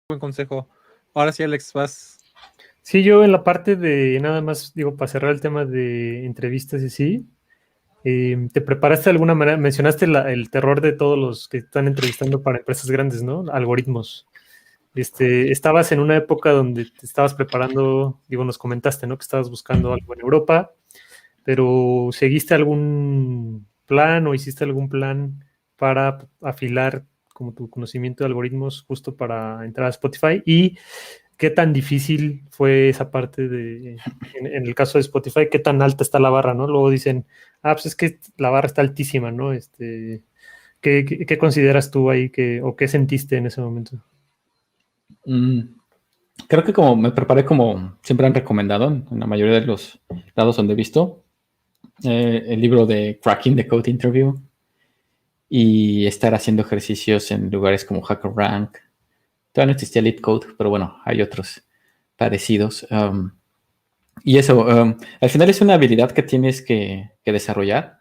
buen consejo. Ahora sí, Alex, vas. Sí, yo en la parte de nada más, digo, para cerrar el tema de entrevistas y así, ¿te preparaste de alguna manera? Mencionaste el terror de todos los que están entrevistando para empresas grandes, ¿no? Algoritmos. Estabas en una época donde te estabas preparando, digo, nos comentaste, ¿no? Que estabas buscando algo en Europa, pero ¿seguiste algún plan o hiciste algún plan para afilar como tu conocimiento de algoritmos justo para entrar a Spotify? ¿Y qué tan difícil fue esa parte en el caso de Spotify, qué tan alta está la barra, ¿no? Luego dicen, pues es que la barra está altísima, ¿no? ¿Qué consideras tú ahí o qué sentiste en ese momento? Creo que como me preparé como siempre han recomendado en la mayoría de los lados donde he visto, el libro de Cracking the Code Interview y estar haciendo ejercicios en lugares como HackerRank. Todavía no existía LeetCode, pero bueno, hay otros parecidos. Y eso, al final es una habilidad que tienes que desarrollar.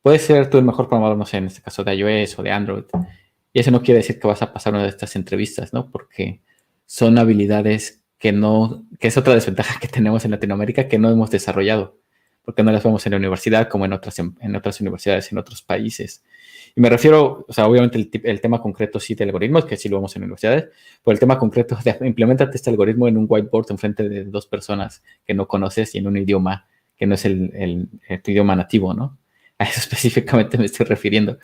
Puedes ser tú el mejor programador, no sé, en este caso de iOS o de Android. Y eso no quiere decir que vas a pasar una de estas entrevistas, ¿no? Porque son habilidades que es otra desventaja que tenemos en Latinoamérica que no hemos desarrollado, porque no las vemos en la universidad como en otras universidades en otros países. Y me refiero, o sea, obviamente el tema concreto sí de algoritmos, que sí lo vemos en universidades, pero el tema concreto de implementate este algoritmo en un whiteboard enfrente de dos personas que no conoces y en un idioma que no es tu idioma nativo, ¿no? A eso específicamente me estoy refiriendo.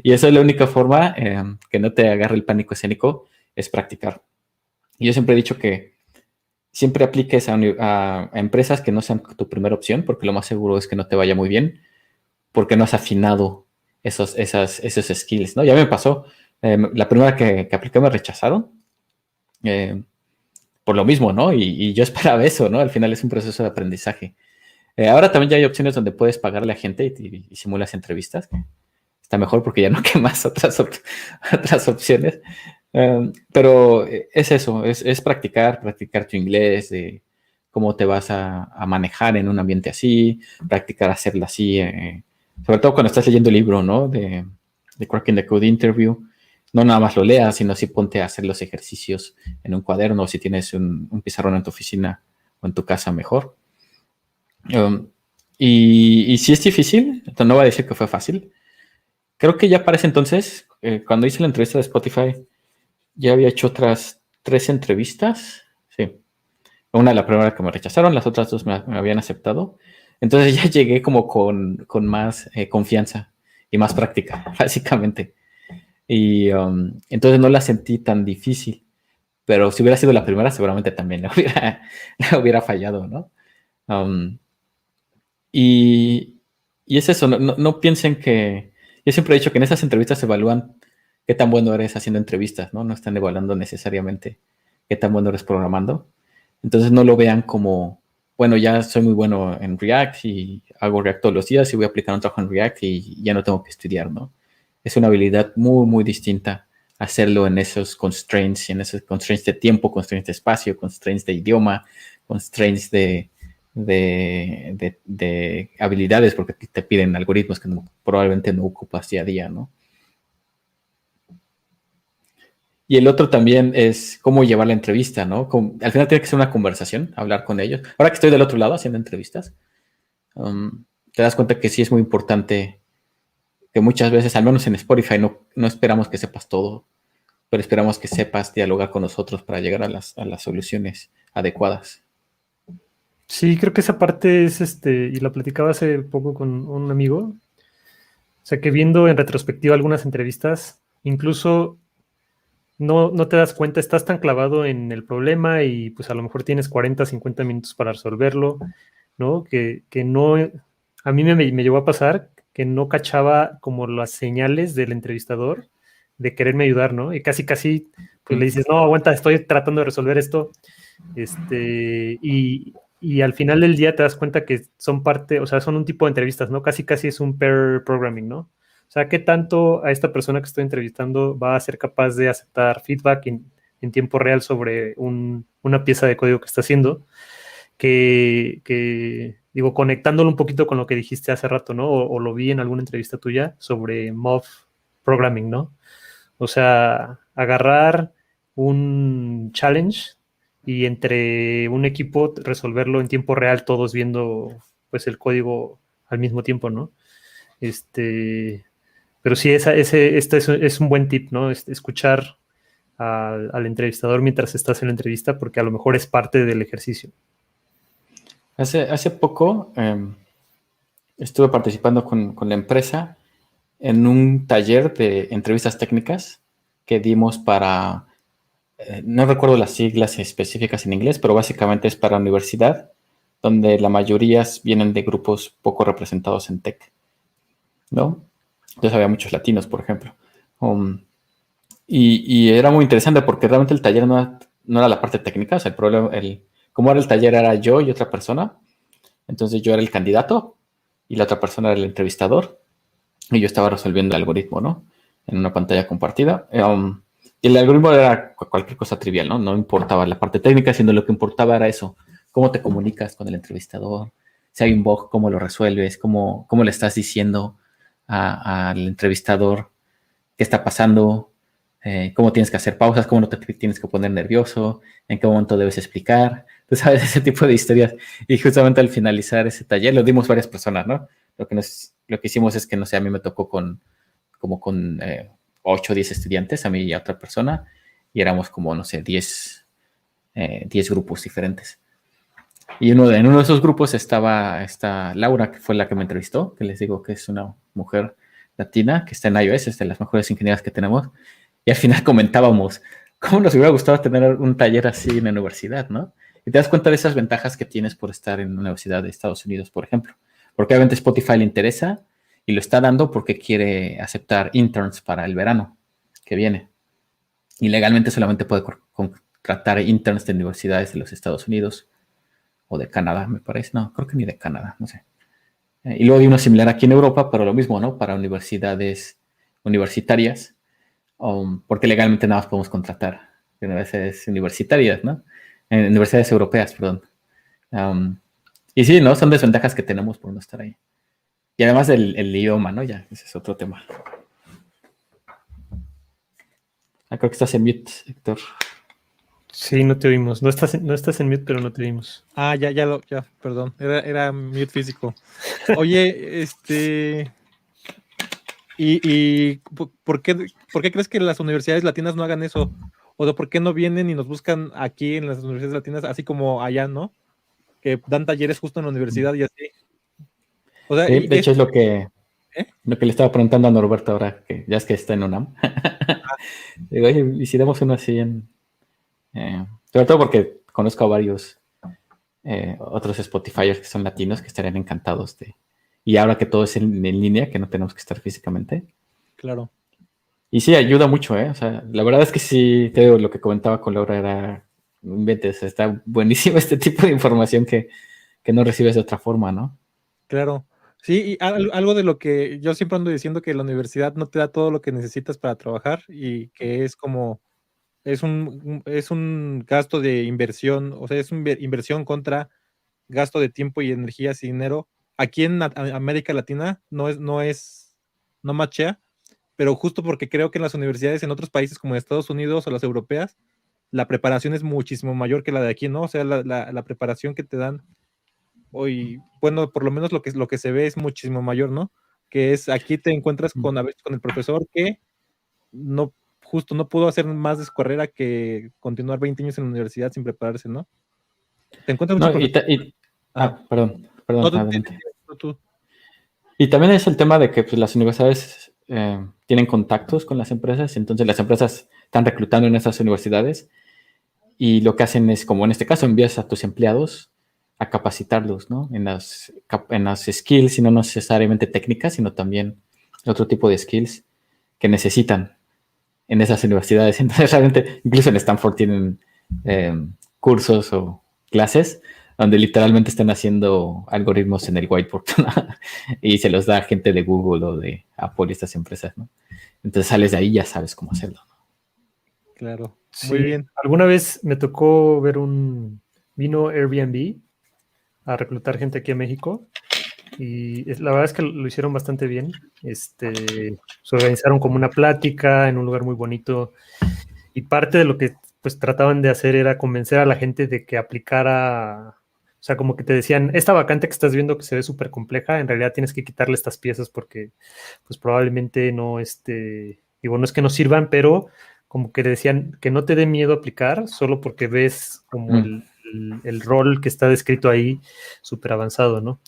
Y eso es la única forma que no te agarre el pánico escénico, es practicar. Y yo siempre he dicho que siempre apliques a empresas que no sean tu primera opción, porque lo más seguro es que no te vaya muy bien, porque no has afinado esos skills, ¿no? Ya me pasó, la primera que apliqué me rechazaron por lo mismo, ¿no? Y yo esperaba eso, ¿no? Al final es un proceso de aprendizaje. Ahora también ya hay opciones donde puedes pagarle a gente y simulas entrevistas. Está mejor porque ya no quemas otras opciones. Pero es eso, es practicar tu inglés, cómo te vas a manejar en un ambiente así, practicar hacerlo así, sobre todo cuando estás leyendo el libro, ¿no? De Cracking the Code Interview. No nada más lo leas, sino sí ponte a hacer los ejercicios en un cuaderno, o si tienes un pizarrón en tu oficina o en tu casa, mejor. Y si es difícil, no voy a decir que fue fácil. Creo que ya para ese entonces, cuando hice la entrevista de Spotify, ya había hecho otras 3 entrevistas. Sí. Una de la primera que me rechazaron, las otras 2 me habían aceptado. Entonces ya llegué como con más confianza y más práctica, básicamente. Y entonces no la sentí tan difícil. Pero si hubiera sido la primera, seguramente también la hubiera fallado, ¿no? Y es eso, no piensen que... Yo siempre he dicho que en esas entrevistas se evalúan qué tan bueno eres haciendo entrevistas, ¿no? No están evaluando necesariamente qué tan bueno eres programando. Entonces no lo vean como, bueno, ya soy muy bueno en React y hago React todos los días y voy a aplicar un trabajo en React y ya no tengo que estudiar, ¿no? Es una habilidad muy, muy distinta hacerlo en esos constraints, de tiempo, constraints de espacio, constraints de idioma, constraints de habilidades, porque te piden algoritmos que probablemente no ocupas día a día, ¿no? Y el otro también es cómo llevar la entrevista, ¿no? Al final tiene que ser una conversación, hablar con ellos. Ahora que estoy del otro lado haciendo entrevistas, te das cuenta que sí es muy importante que muchas veces, al menos en Spotify, no esperamos que sepas todo, pero esperamos que sepas dialogar con nosotros para llegar a las soluciones adecuadas. Sí, creo que esa parte y lo platicaba hace poco con un amigo, o sea, que viendo en retrospectiva algunas entrevistas, incluso no te das cuenta, estás tan clavado en el problema y pues a lo mejor tienes 40, 50 minutos para resolverlo, ¿no? Que no, a mí me llegó a pasar que no cachaba como las señales del entrevistador de quererme ayudar, ¿no? Y casi, pues le dices, no, aguanta, estoy tratando de resolver esto, y al final del día te das cuenta que son parte, o sea, son un tipo de entrevistas, ¿no? Casi es un pair programming, ¿no? O sea, ¿qué tanto a esta persona que estoy entrevistando va a ser capaz de aceptar feedback en tiempo real sobre una pieza de código que está haciendo? Digo, conectándolo un poquito con lo que dijiste hace rato, ¿no? O lo vi en alguna entrevista tuya sobre MOV programming, ¿no? O sea, agarrar un challenge y entre un equipo resolverlo en tiempo real, todos viendo pues el código al mismo tiempo, ¿no? Pero sí, este es un buen tip, ¿no? Escuchar al entrevistador mientras estás en la entrevista, porque a lo mejor es parte del ejercicio. Hace poco estuve participando con la empresa en un taller de entrevistas técnicas que dimos para, no recuerdo las siglas específicas en inglés, pero básicamente es para universidad, donde la mayoría vienen de grupos poco representados en tech, ¿no? Entonces había muchos latinos, por ejemplo. Y era muy interesante porque realmente el taller no era la parte técnica, o sea, como era el taller era yo y otra persona, entonces yo era el candidato y la otra persona era el entrevistador y yo estaba resolviendo el algoritmo, ¿no? En una pantalla compartida. Y el algoritmo era cualquier cosa trivial, ¿no? No importaba la parte técnica, sino lo que importaba era eso, cómo te comunicas con el entrevistador, si hay un bug, cómo lo resuelves, cómo le estás diciendo al entrevistador qué está pasando, cómo tienes que hacer pausas, cómo no te tienes que poner nervioso, en qué momento debes explicar, tú sabes, ese tipo de historias. Y justamente al finalizar ese taller, lo dimos varias personas, ¿no? Lo que hicimos es que, no sé, a mí me tocó con 8 o 10 estudiantes, a mí y a otra persona, y éramos como, no sé, 10 grupos diferentes. Y en uno de esos grupos estaba esta Laura, que fue la que me entrevistó, que les digo que es una mujer latina, que está en iOS, es de las mejores ingenieras que tenemos. Y al final comentábamos, ¿cómo nos hubiera gustado tener un taller así en la universidad, no? Y te das cuenta de esas ventajas que tienes por estar en una universidad de Estados Unidos, por ejemplo. Porque obviamente Spotify le interesa y lo está dando porque quiere aceptar interns para el verano que viene. Y legalmente solamente puede contratar interns de universidades de los Estados Unidos o de Canadá, me parece. No, creo que ni de Canadá, no sé. Y luego hay uno similar aquí en Europa, pero lo mismo, ¿no? Para universitarias, porque legalmente nada más podemos contratar universidades universitarias, ¿no? Universidades europeas, perdón. Y sí, ¿no? Son desventajas que tenemos por no estar ahí. Y además el idioma, ¿no? Ya, ese es otro tema. Creo que estás en mute, Héctor. Sí, no te oímos. No estás en mute, pero no te oímos. Ya, perdón. Era mute físico. Oye, ¿y por qué crees que las universidades latinas no hagan eso? O sea, ¿por qué no vienen y nos buscan aquí en las universidades latinas, así como allá, ¿no? Que dan talleres justo en la universidad y así. O sea, Sí, de hecho es lo que ¿eh? le estaba preguntando a Norberto ahora, que ya es que está en UNAM. Digo, oye, ¿y si damos uno así sobre todo porque conozco a varios otros Spotifyers que son latinos que estarían encantados de... Y ahora que todo es en línea, que no tenemos que estar físicamente. Claro. Y sí, ayuda mucho, ¿eh? O sea, la verdad es que sí, te digo, lo que comentaba con Laura era, inventes, está buenísimo este tipo de información que no recibes de otra forma, ¿no? Claro. Sí, y algo de lo que yo siempre ando diciendo, que la universidad no te da todo lo que necesitas para trabajar y que es como, es un gasto de inversión, o sea, es una inversión contra gasto de tiempo y energías y dinero. Aquí en América Latina no machea, pero justo porque creo que en las universidades en otros países como Estados Unidos o las europeas, la preparación es muchísimo mayor que la de aquí, ¿no? O sea, la preparación que te dan hoy, bueno, por lo menos lo que se ve es muchísimo mayor, ¿no? Que es aquí te encuentras a veces con el profesor que justo no pudo hacer más de su carrera que continuar 20 años en la universidad sin prepararse, ¿no? Te encuentras muchos No, profesores. perdón, No, adelante. tú. Y también es el tema de que pues, las universidades tienen contactos con las empresas, entonces las empresas están reclutando en esas universidades y lo que hacen es, como en este caso, envías a tus empleados a capacitarlos, ¿no? En las skills, y no necesariamente técnicas, sino también otro tipo de skills que necesitan en esas universidades. Entonces, realmente, incluso en Stanford tienen cursos o clases donde literalmente están haciendo algoritmos en el whiteboard y se los da gente de Google o de Apple y estas empresas, ¿no? Entonces sales de ahí y ya sabes cómo hacerlo, ¿no? Claro, Sí, muy bien. alguna vez me tocó ver vino Airbnb a reclutar gente aquí a México y la verdad es que lo hicieron bastante bien. Se organizaron como una plática en un lugar muy bonito y parte de lo que pues trataban de hacer era convencer a la gente de que aplicara, o sea, como que te decían, esta vacante que estás viendo que se ve súper compleja, en realidad tienes que quitarle estas piezas porque pues probablemente no, digo, no es que no sirvan, pero como que decían que no te dé miedo aplicar solo porque ves como el rol que está descrito ahí súper avanzado, ¿no?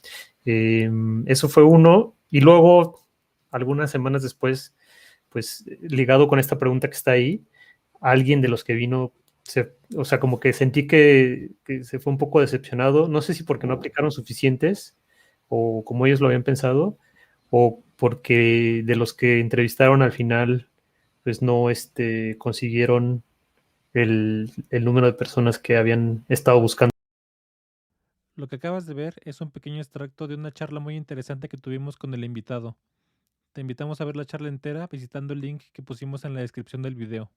Eso fue uno. Y luego, algunas semanas después, pues ligado con esta pregunta que está ahí, alguien de los que vino, o sea, como que sentí que se fue un poco decepcionado, no sé si porque no aplicaron suficientes o como ellos lo habían pensado, o porque de los que entrevistaron al final, pues no consiguieron el número de personas que habían estado buscando. Lo que acabas de ver es un pequeño extracto de una charla muy interesante que tuvimos con el invitado. Te invitamos a ver la charla entera visitando el link que pusimos en la descripción del video.